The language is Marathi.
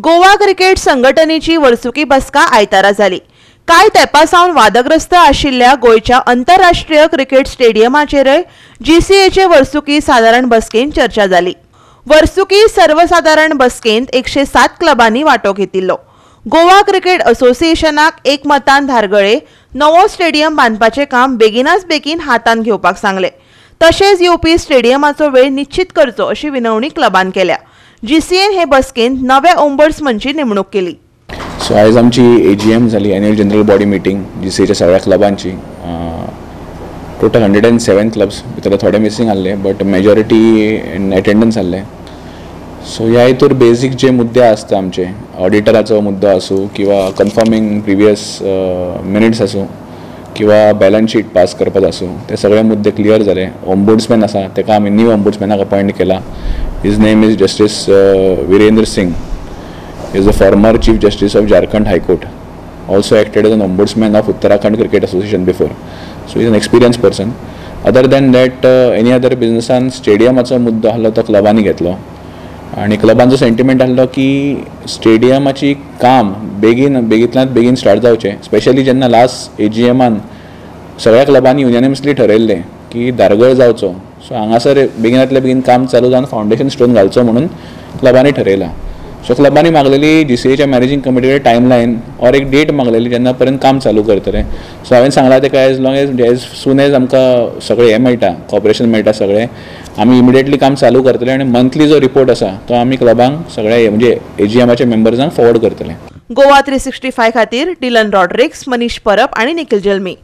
गोवा क्रिकेट संघटनेची वर्सुकी बसका आयतारा जाली। कांय तेंपासावन वादग्रस्त आशिल्ल्या गोयच्या आंतरराष्ट्रीय क्रिकेट स्टेडियमाचेरय जीसीएचे वर्सुकी साधारण बसकेंत चर्चा जाली। वर्सुकी सर्वसाधारण बसकेंत 107 क्लबांनी वांटो घेतिल्लो। गोवा क्रिकेट असोसिएशनाक एकमतान धारगळे नवो स्टेडियम बांदपाचें काम बेगिनाच बेगीन हातान घेवपाक सांगले। तशेंच येवपी स्टेडियमाचो वेळ निश्चित करचो अशी विनवणी क्लबान केल्या। जीसीएन हे बसकेंत नव्या ओम्बड्समनची नेमणूक केली। सो आयज आमची एजीएम जाली, एन्युअल जनरल बॉडी मिटींग जीसीएच्या सगळ्या क्लबांची। टोटल 107 क्लब्स भितर थोडे मिसिंग आसले, बट मेजॉरिटी इन अटेंडन्स आसले। सो ह्या हितूर बेसीक जे मुद्दे आसता आमचे, ऑडिटराचो मुद्दो आसूं किंवा कन्फर्मिंग प्रिवियस मिनिट्स आसूं किंवा बॅलन्स शीट पास करपाचो आसूं, ते सगळे मुद्दे क्लियर जाले। ओम्बुड्समॅन आसा, ताका आमी न्यू ओम्बुड्समॅनाक अपॉइंट केला। His name is justice Virendra Singh. He is the former Chief Justice of Jharkhand High Court. Also acted as an ombudsman of Uttarakhand Cricket Association before. So he is an experienced person. Other than that, any other businessan स्टेडियमाचो मुद्दो आसलो तो क्लबांनी घेतलो आणि क्लबांचो सेंटिमेंट आसलो की स्टेडियमाची काम बेगींतल्यान बेगीन स्टार्ट जावचें। स्पेशली जेन्ना लास्ट एजीएमान सगळ्या क्लबांनी युनियनिमसली ठरयल्लें की दारगळ जावचो, सो हांगासर बेगिनांतल्या बेगीन काम चालू जावन फावंडेशन स्टोन घालचो म्हणून क्लबांनी ठरयलां। सो क्लबांनी मागलेली जीसीएच्या मॅनेजिंग कमिटीकडे टायमलायन और एक डेट मागलेली जेन्ना पर्यंत काम चालू करतले। सो हांवें सांगलां तेका एज सून एज आमकां सगळें हें मेळटा, कॉपरेशन मेळटा सगळें, आमी इमिडिएटली काम चालू करतले आणि मंथली जो रिपोर्ट आसा तो आमी क्लबांक सगळ्या म्हणजे एजीएमाच्या मेंबर्सांक फॉरवर्ड करतले। गोवा 365 खातीर डिलन रॉड्रिक्स, मनीष परब आणि निखिल जल्मी।